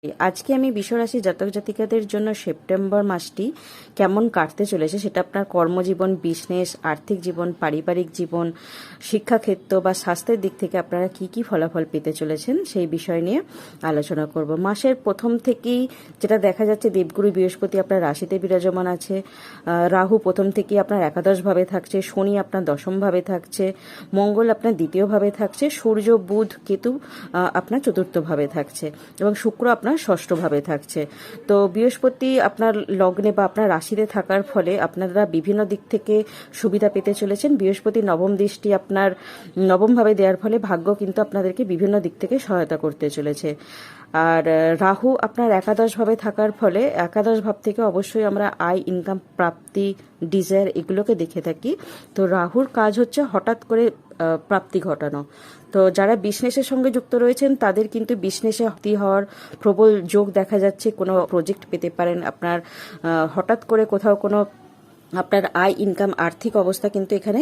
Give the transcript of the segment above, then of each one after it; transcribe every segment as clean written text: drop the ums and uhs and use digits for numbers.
আজকে আমি বিশ্বরাশি জাতক জাতিকাদের জন্য সেপ্টেম্বর মাসটি কেমন কাটতে চলেছে সেটা আপনার কর্মজীবন, বিজনেস, আর্থিক জীবন, পারিবারিক জীবন, শিক্ষাক্ষেত্র বা স্বাস্থ্যের দিক থেকে আপনারা কি কি ফলাফল পেতে চলেছেন সেই বিষয় নিয়ে আলোচনা করব। মাসের প্রথম থেকেই যেটা দেখা যাচ্ছে, দেবগুরু বৃহস্পতি আপনার রাশিতে বিরাজমান আছে, রাহু প্রথম থেকেই আপনার একাদশ ভাবে থাকছে, শনি আপনার দশম ভাবে থাকছে, মঙ্গল আপনার দ্বিতীয় ভাবে থাকছে, সূর্য বুধ কেতু আপনার চতুর্থ ভাবে থাকছে এবং শুক্র আপনার ষষ্ঠভাবে থাকছে। তো বৃহস্পতি আপনার লগ্নে বা আপনার রাশিতে থাকার ফলে আপনারা বিভিন্ন দিক থেকে সুবিধা পেতে চলেছেন। বৃহস্পতি নবম দৃষ্টি আপনার নবমভাবে দেওয়ার ফলে ভাগ্য কিন্তু আপনাদেরকে বিভিন্ন দিক থেকে সহায়তা করতে চলেছে। আর রাহু আপনার একাদশ ভাবে থাকার ফলে একাদশ ভাব থেকে অবশ্যই আমরা আয়, ইনকাম, প্রাপ্তি, ডিজায়ার এগুলোকে দেখে থাকি। তো রাহুর কাজ হচ্ছে হঠাৎ করে প্রাপ্তি ঘটানো। তো যারা বিজনেসের সঙ্গে যুক্ত রয়েছেন তাদের কিন্তু বিজনেসে ভর্তি হওয়ার প্রবল যোগ দেখা যাচ্ছে। কোনো প্রজেক্ট পেতে পারেন আপনার, হঠাৎ করে কোথাও কোনো আপনার আয়, ইনকাম, আর্থিক অবস্থা কিন্তু এখানে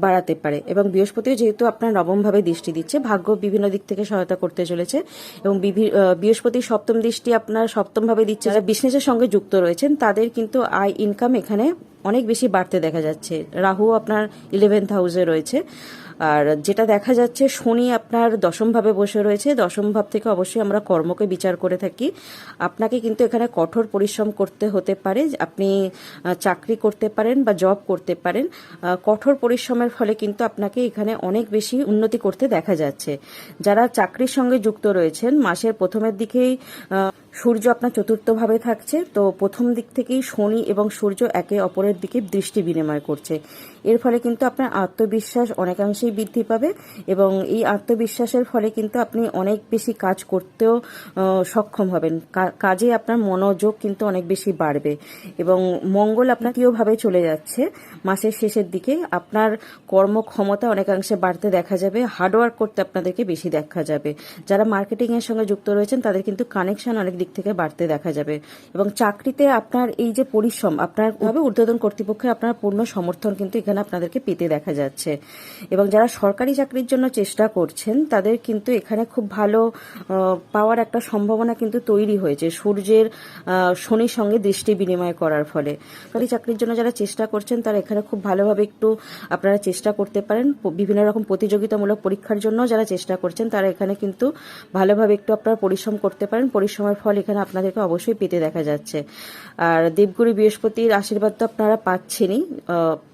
বাড়াতে পারে। এবং বৃহস্পতিও যেহেতু আপনার নবমভাবে দৃষ্টি দিচ্ছে, ভাগ্য বিভিন্ন দিক থেকে সহায়তা করতে চলেছে। এবং বৃহস্পতির সপ্তম দৃষ্টি আপনার সপ্তমভাবে দিচ্ছে। যারা বিজনেসের সঙ্গে যুক্ত রয়েছেন তাদের কিন্তু আয়, ইনকাম এখানে অনেক বেশি বাড়তে দেখা যাচ্ছে। রাহু আপনার 11th হাউসে রয়েছে। আর যেটা দেখা যাচ্ছে, শনি আপনার দশমভাবে বসে রয়েছে। দশম ভাব থেকে অবশ্যই আমরা কর্মকে বিচার করে থাকি। আপনাকে কিন্তু এখানে কঠোর পরিশ্রম করতে হতে পারে। আপনি চাকরি করতে পারেন বা জব করতে পারেন। কঠোর পরিশ্রমের ফলে কিন্তু আপনাকে এখানে অনেক বেশি উন্নতি করতে দেখা যাচ্ছে। যারা চাকরির সঙ্গে যুক্ত রয়েছেন, মাসের প্রথমের দিকেই সূর্য আপনার চতুর্থভাবে থাকছে। তো প্রথম দিক থেকেই শনি এবং সূর্য একে অপরের দিকে দৃষ্টি বিনিময় করছে। এর ফলে কিন্তু আপনার আত্মবিশ্বাস অনেকাংশেই বৃদ্ধি পাবে এবং এই আত্মবিশ্বাসের ফলে কিন্তু আপনি অনেক বেশি কাজ করতেও সক্ষম হবেন। কাজে আপনার মনোযোগ কিন্তু অনেক বেশি বাড়বে এবং মঙ্গল আপনার তৃতীয়ভাবে চলে যাচ্ছে মাসের শেষের দিকে। আপনার কর্মক্ষমতা অনেকাংশে বাড়তে দেখা যাবে। হার্ডওয়ার্ক করতে আপনাদেরকে বেশি দেখা যাবে। যারা মার্কেটিংয়ের সঙ্গে যুক্ত রয়েছেন তাদের কিন্তু কানেকশন অনেক দিক থেকে বাড়তে দেখা যাবে এবং চাকরিতে আপনার এই যে পরিশ্রম, আপনার ঊর্ধ্বতন কর্তৃপক্ষের আপনার পূর্ণ সমর্থন কিন্তু এখানে আপনাদেরকে পেতে দেখা যাচ্ছে। এবং যারা সরকারি চাকরির জন্য চেষ্টা করছেন তাদের কিন্তু এখানে খুব ভালো পাওয়ার একটা সম্ভাবনা কিন্তু তৈরি হয়েছে সূর্যের শনির সঙ্গে দৃষ্টি বিনিময় করার ফলে। সরকারি চাকরির জন্য যারা চেষ্টা করছেন তারা এখানে খুব ভালোভাবে একটু আপনারা চেষ্টা করতে পারেন। বিভিন্ন রকম প্রতিযোগিতামূলক পরীক্ষার জন্য যারা চেষ্টা করছেন তারা এখানে কিন্তু ভালোভাবে একটু আপনারা পরিশ্রম করতে পারেন। পরিশ্রমের ফল এখানে আপনাদেরকে অবশ্যই পেতে দেখা যাচ্ছে। আর দেবগুরু বৃহস্পতির আশীর্বাদ তো আপনারা পাচ্ছেনই।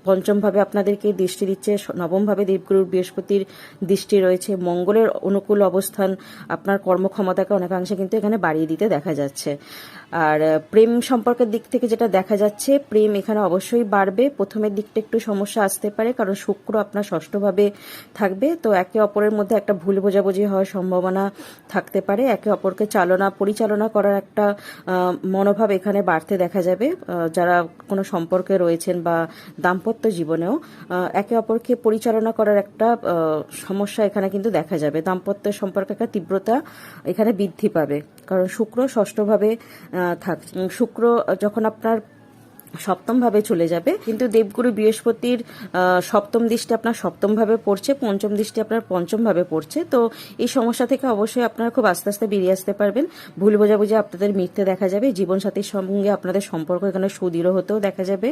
পঞ্চমভাবে আপনাদেরকে দৃষ্টি দিচ্ছে, নবমভাবে দেবগুরু বৃহস্পতির দৃষ্টি রয়েছে। মঙ্গলের অনুকূল অবস্থান আপনার কর্মক্ষমতাকে অনেকাংশে কিন্তু এখানে বাড়িয়ে দিতে দেখা যাচ্ছে। আর প্রেম সম্পর্কের দিক থেকে যেটা দেখা যাচ্ছে, প্রেম এখানে অবশ্যই বাড়বে। প্রথমের দিকটা একটু সমস্যা আসতে পারে কারণ শুক্র আপনার ষষ্ঠভাবে থাকবে। তো একে অপরের মধ্যে একটা ভুল বোঝাবুঝি হওয়ার সম্ভাবনা থাকতে পারে। একে অপরকে পরিচালনা করার একটা মনোভাব এখানে বাড়তে দেখা যাবে। যারা কোনো সম্পর্কে রয়েছেন বা দাম্পত্য জীবনেও একে অপরকে পরিচালনা করার একটা সমস্যা এখানে কিন্তু দেখা যাবে। দাম্পত্য সম্পর্কে একটা তীব্রতা এখানে বৃদ্ধি পাবে কারণ শুক্র ষষ্ঠভাবে থাকছে। শুক্র যখন আপনার সপ্তম ভাবে চলে যাবে, কিন্তু দেবগুরু বৃহস্পতির সপ্তম দৃষ্টি আপনার সপ্তম ভাবে পড়ছে, পঞ্চম দৃষ্টি আপনার পঞ্চম ভাবে পড়ছে। তো এই সমস্যা থেকে অবশ্যই আপনারা খুব আস্তে আস্তে বেরিয়ে আসতে পারবেন। ভুল বোঝাবুঝি আপনাদের মিটতে দেখা যাবে। জীবনসাথীর সঙ্গে আপনাদের সম্পর্ক এখানে সুদৃঢ় হতেও দেখা যাবে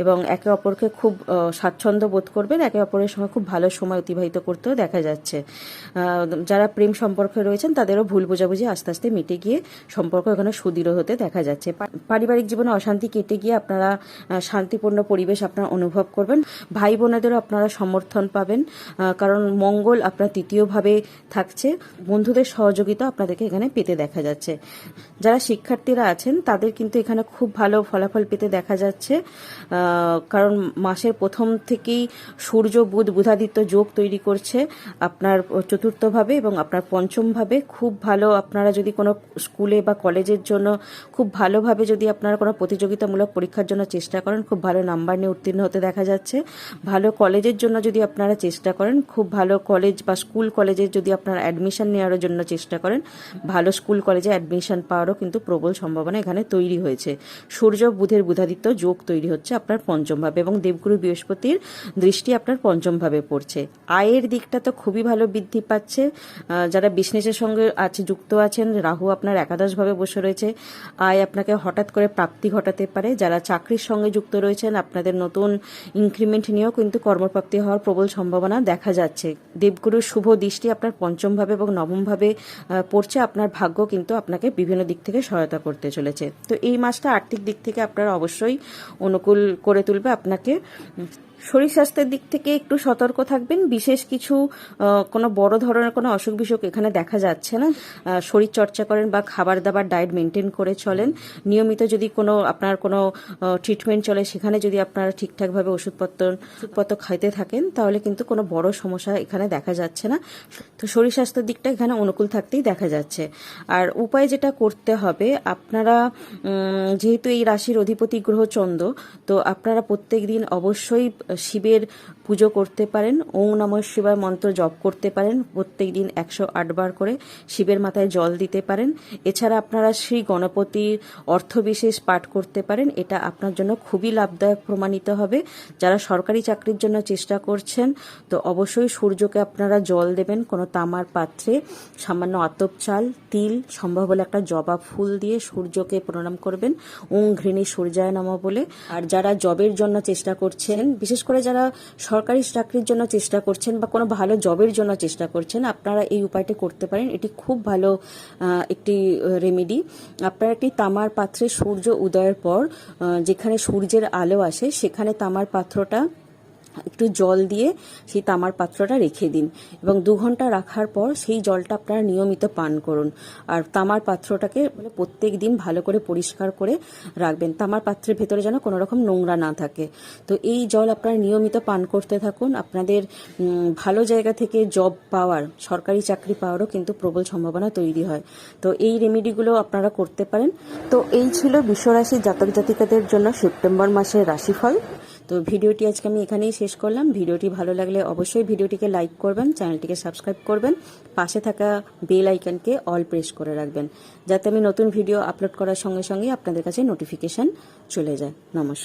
এবং একে অপরকে খুব স্বাচ্ছন্দ্য বোধ করবেন। একে অপরের সঙ্গে খুব ভালো সময় অতিবাহিত করতেও দেখা যাচ্ছে। যারা প্রেম সম্পর্কে রয়েছেন তাদেরও ভুল বোঝাবুঝি আস্তে আস্তে মিটে গিয়ে সম্পর্ক এখানে সুদৃঢ় হতে দেখা যাচ্ছে। পারিবারিক জীবনে অশান্তি কেটে গিয়ে আপনারা শান্তিপূর্ণ পরিবেশ আপনারা অনুভব করবেন। ভাই বোনেদেরও আপনারা সমর্থন পাবেন কারণ মঙ্গল আপনার তৃতীয়ভাবে থাকছে। বন্ধুদের সহযোগিতা আপনাদেরকে এখানে পেতে দেখা যাচ্ছে। যারা শিক্ষার্থীরা আছেন তাদের কিন্তু এখানে খুব ভালো ফলাফল পেতে দেখা যাচ্ছে কারণ মাসের প্রথম থেকেই সূর্য বুধাদিত্য যোগ তৈরি করছে আপনার চতুর্থভাবে এবং আপনার পঞ্চমভাবে। খুব ভালো, আপনারা যদি কোনো স্কুলে বা কলেজের জন্য খুব ভালোভাবে যদি আপনারা কোনো প্রতিযোগিতামূলক পরীক্ষার পরীক্ষার জন্য চেষ্টা করেন, খুব ভালো নাম্বার নিয়ে উত্তীর্ণ হতে দেখা যাচ্ছে। ভালো কলেজের জন্য যদি আপনারা চেষ্টা করেন, খুব ভালো কলেজ বা স্কুল কলেজে যদি আপনারা অ্যাডমিশন নেওয়ার জন্য চেষ্টা করেন, ভালো স্কুল কলেজে অ্যাডমিশন পাওয়ারও কিন্তু প্রবল সম্ভাবনা এখানে তৈরি হয়েছে। সূর্য বুধের বুধাদিত্য যোগ তৈরি হচ্ছে আপনার পঞ্চম ভাবে, এবং দেবগুরু বৃহস্পতির দৃষ্টি আপনার পঞ্চম ভাবে পড়ছে। আয়ের দিকটা তো খুবই ভালো বৃদ্ধি পাচ্ছে। যারা বিজনেসের সঙ্গে যুক্ত আছেন, রাহু আপনার একাদশ ভাবে বসে রয়েছে, আয় আপনাকে হঠাৎ করে প্রাপ্তি ঘটাতে পারে। যারা চাকরির সঙ্গে যুক্ত রয়েছেন, আপনাদের নতুন ইনক্রিমেন্ট নিয়েও কিন্তু কর্মপ্রাপ্তি হওয়ার প্রবল সম্ভাবনা দেখা যাচ্ছে। দেবগুরুর শুভ দৃষ্টি আপনার পঞ্চম ভাবে এবং নবম ভাবে পড়ছে। আপনার ভাগ্য কিন্তু আপনাকে বিভিন্ন দিক থেকে সহায়তা করতে চলেছে। তো এই মাসটা আর্থিক দিক থেকে আপনারা অবশ্যই অনুকূল করে তুলবে আপনাকে। শরীর স্বাস্থ্যের দিক থেকে একটু সতর্ক থাকবেন। বিশেষ কিছু কোনো বড় ধরনের কোনো অসুখ বিসুখ এখানে দেখা যাচ্ছে না। শরীর চর্চা করেন বা খাবার দাবার ডায়েট মেনটেন করে চলেন। নিয়মিত যদি আপনার কোনো ট্রিটমেন্ট চলে, সেখানে যদি আপনারা ঠিকঠাকভাবে ওষুধপত্র খাইতে থাকেন, তাহলে কিন্তু কোনো বড় সমস্যা এখানে দেখা যাচ্ছে না। তো শরীর স্বাস্থ্যের দিকটা এখানে অনুকূল থাকতেই দেখা যাচ্ছে। আর উপায় যেটা করতে হবে, আপনারা যেহেতু এই রাশির অধিপতি গ্রহ চন্দ্র, তো আপনারা প্রত্যেক দিন অবশ্যই শিবের পুজো করতে পারেন। ওং নমঃ শিবায় মন্ত্র জপ করতে পারেন। প্রত্যেক দিন 108 বার করে শিবের মাথায় জল দিতে পারেন। এছাড়া আপনারা শ্রী গণপতির অর্থবিশেষ পাঠ করতে পারেন। এটা আপনার জন্য খুবই লাভদায়ক প্রমাণিত হবে। যারা সরকারি চাকরির জন্য চেষ্টা করছেন, তো অবশ্যই সূর্যকে আপনারা জল দেবেন কোনো তামার পাত্রে। সামান্য আতপ চাল, তিল, সম্ভব হলে একটা জবা ফুল দিয়ে সূর্যকে প্রণাম করবেন, ওং ঘৃণী সূর্যায় নমঃ বলে। আর যারা জবের জন্য চেষ্টা করছেন, বিশেষ করে যারা সরকারি চাকরির জন্য চেষ্টা করছেন বা কোনো ভালো জবের জন্য চেষ্টা করছেন, আপনারা এই উপায়টি করতে পারেন। এটি খুব ভালো একটি রেমেডি। আপনারা একটি তামার পাত্রে সূর্য উদয়ের পর যেখানে সূর্যের আলো আসে, সেখানে তামার পাত্রটা একটু জল দিয়ে সেই তামার পাত্রটা রেখে দিন, এবং 2 ঘন্টা রাখার পর সেই জলটা আপনারা নিয়মিত পান করুন। আর তামার পাত্রটাকে প্রত্যেক দিন ভালো করে পরিষ্কার করে রাখবেন। তামার পাত্রের ভেতরে যেন কোনো রকম নোংরা না থাকে। তো এই জল আপনারা নিয়মিত পান করতে থাকুন। আপনাদের ভালো জায়গা থেকে জব পাওয়ার, সরকারি চাকরি পাওয়ারও কিন্তু প্রবল সম্ভাবনা তৈরি হয়। তো এই রেমেডিগুলো আপনারা করতে পারেন। তো এই ছিল বিশ্বরাশির জাতক জাতিকাদের জন্য সেপ্টেম্বর মাসের রাশিফল। তো ভিডিওটি আজকে আমি এখানেই শেষ করলাম। ভিডিওটি ভালো লাগলে অবশ্যই ভিডিওটিকে লাইক করবেন, চ্যানেলটিকে সাবস্ক্রাইব করবেন, পাশে থাকা বেল আইকনকে অল প্রেস করে রাখবেন, যাতে আমি নতুন ভিডিও আপলোড করার সঙ্গে সঙ্গে আপনাদের কাছে নোটিফিকেশন চলে যায়। নমস্কার।